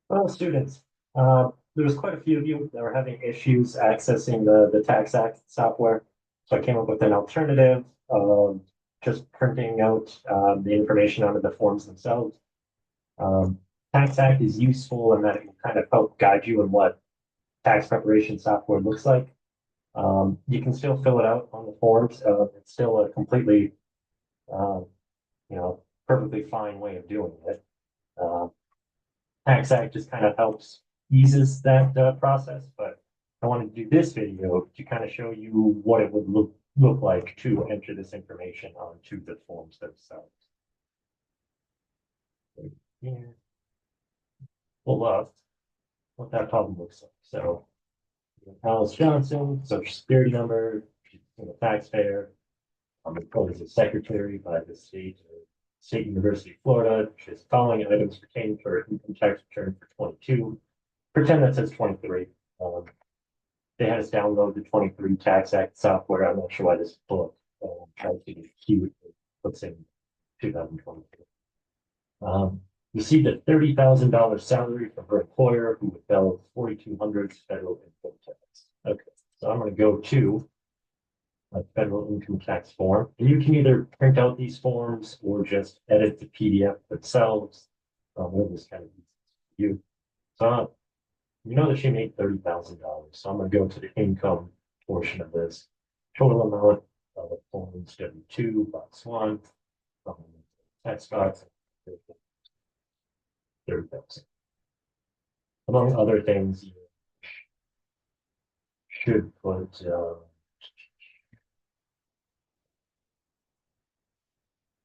Well, students, there was quite a few of you that were having issues accessing the Tax Act software. So I came up with an alternative of just printing out the information onto the forms themselves. Um, Tax Act is useful in that it will kind of help guide you in what tax preparation software looks like. You can still fill it out on the forms. It's still a completely, um, perfectly fine way of doing it. Uh, Tax Act just kind of helps eases that process, but I wanted to do this video to kind of show you what it would look like to enter this information onto the forms themselves. Here, pull up what that problem looks like. So Alice Johnson, social security number, she's a taxpayer. Employed as a secretary by the State University of Florida. She's following items pertaining to her income tax return for 22. Pretend that says 23. Um, they had us download the 23 Tax Act software. I'm not sure why this book tries to be cute. It puts in 2022. Received a $30,000 salary from her employer who withheld 4,200 federal income tax. Okay, so I'm going to go to a federal income tax form. And you can either print out these forms or just edit the PDF themselves. Whatever is kind of easy for you. So you know that she made $30,000. So I'm going to go to the income portion of this. Total amount of forms W2, box one, um, tax box, 30,000. Among other things, you should put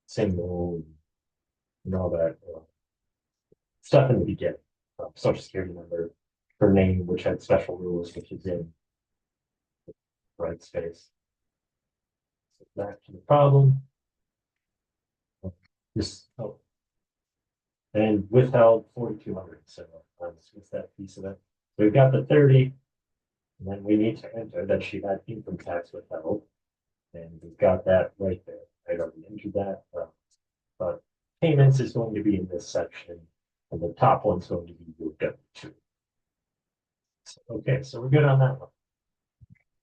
single and all that stuff in the beginning. Social security number, her name, which had special rules, which is in the right space. So back to the problem. This, oh, and withheld 4,200. So with that piece of it. So we've got the 30, and then we need to enter that she had income tax withheld. And we've got that right there. I already entered that. But payments is going to be in this section, and the top one's going to be your W2. Okay, so we're good on that one.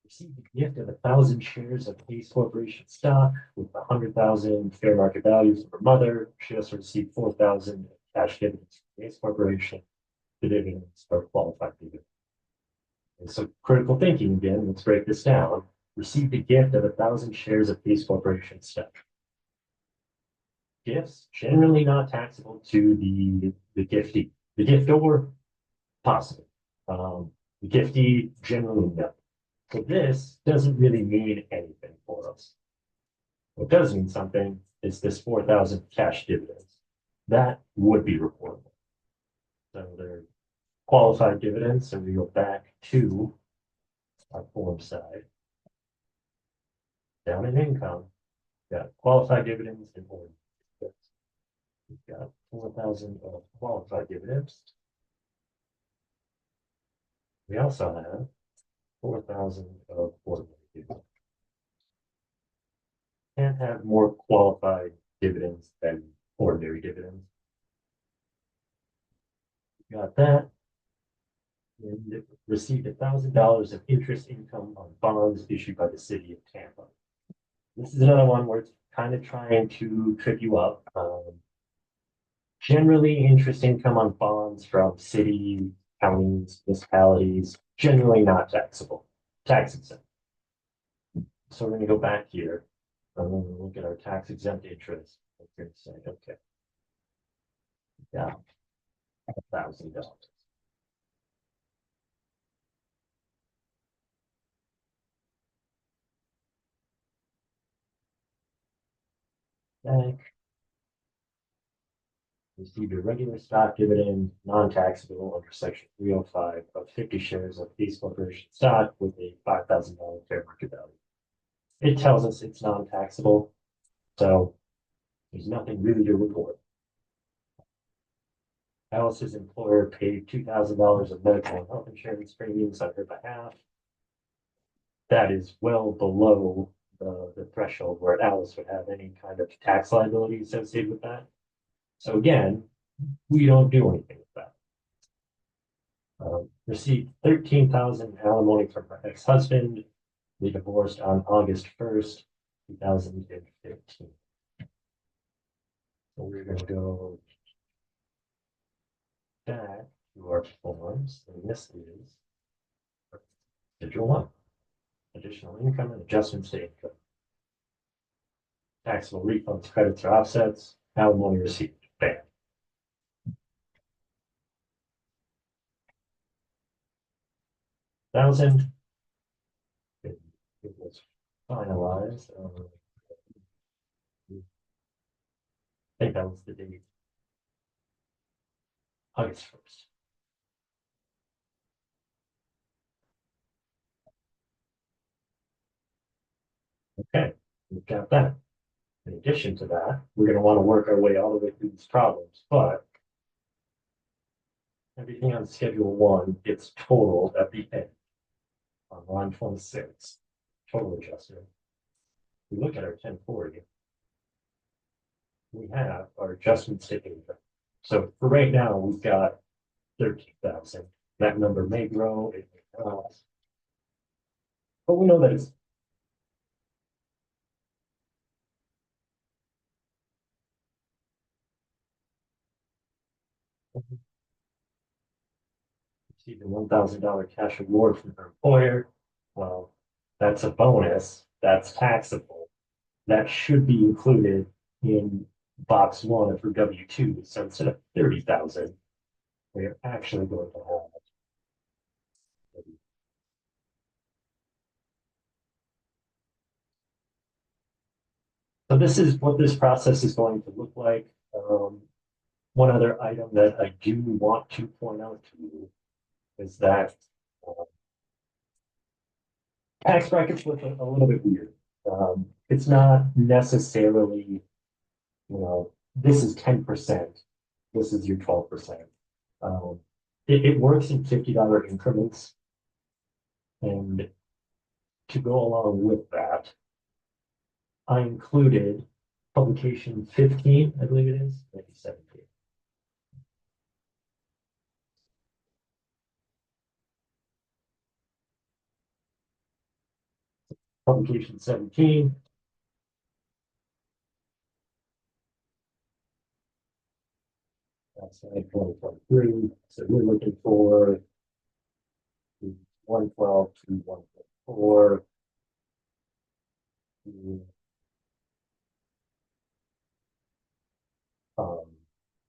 Received a gift of 1,000 shares of Ace Corporation stock with 100,000 fair market value from her mother. She also received 4,000 cash dividends from Ace Corporation. The dividends are qualified dividends. And so critical thinking again, let's break this down. Received a gift of 1,000 shares of Ace Corporation stock. Gifts generally not taxable to the giftee. The giftor, possible. The giftee, generally no. So this doesn't really mean anything for us. What does mean something is this 4,000 cash dividends. That would be reportable. So they're qualified dividends. So we go back to our form side. Down in income, got qualified dividends and ordinary. We've got 4,000 of qualified dividends. We also have 4,000 of ordinary dividends. Can't have more qualified dividends than ordinary dividends. Got that. And received $1,000 of interest income on bonds issued by the city of Tampa. This is another one where it's kind of trying to trip you up. Generally, interest income on bonds from city, counties, municipalities, generally not taxable, tax exempt. So we're going to go back here. I'm going to look at our tax exempt interest. I'm going to say, okay, yeah, $1,000. Bank received a regular stock dividend, non-taxable under section 305 of 50 shares of Ace Corporation stock with a $5,000 fair market value. It tells us it's non-taxable, so there's nothing really to report. Alice's employer paid $2,000 of medical and health insurance premiums on her behalf. That is well below the threshold where Alice would have any kind of tax liability associated with that. So again, we don't do anything with that. Received 13,000 alimony from her ex-husband. They divorced on August 1st, 2015. So we're gonna go back to our forms, and this is Schedule 1, additional income and adjustments to income. Taxable refunds, credits, or offsets, alimony received, bam. Thousand. It was finalized. I think that was the date, August 1st. Okay, we've got that. In addition to that, we're going to want to work our way all the way through these problems, but everything on Schedule 1 gets totaled at the end on line 26, total adjustment. We look at our 1040, we have our adjustments to income. So for right now, we've got 13,000. That number may grow, it may not. But we know that it's received a $1,000 cash award from her employer. Well, that's a bonus. That's taxable. That should be included in box 1 of her W-2. So instead of 30,000, we're actually going to have. So this is what this process is going to look like. One other item that I do want to point out to you is that tax brackets look a little bit weird. It's not necessarily, this is 10%, this is your 12%. It works in $50 increments. And to go along with that, I included publication 15, I believe it is, maybe 17. Publication 17. That's like 2023. So we're looking for 112 to 144. Um,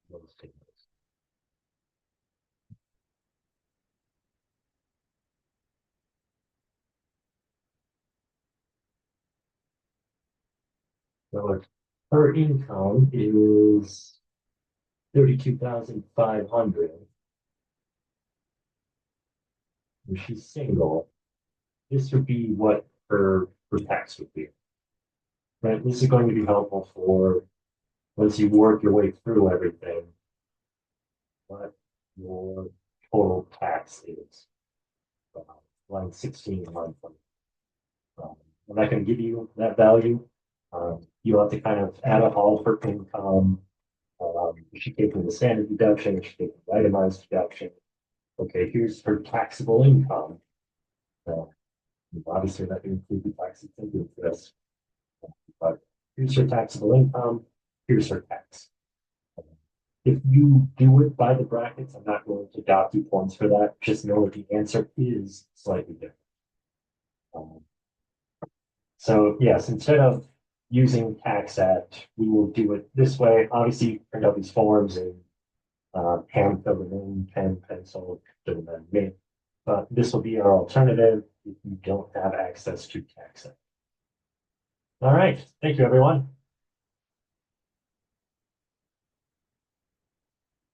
those tables. So her income is 32,500. And she's single. This would be what her tax would be. Right? This is going to be helpful for once you work your way through everything, what your total tax is. Line 16 and line 20. I'm not going to give you that value. You'll have to kind of add up all of her income. Is she taking the standard deduction? Is she taking the itemized deduction? Okay, here's her taxable income. Obviously, that can include the taxes into this. But here's her taxable income. Here's her tax. If you do it by the brackets, I'm not going to dock you points for that. Just know that the answer is slightly different. So yes, instead of using TaxAct, we will do it this way. Obviously, print out these forms and hand fill them in, pen, pencil, fill them in. But this will be our alternative if you don't have access to TaxAct. All right, thank you, everyone.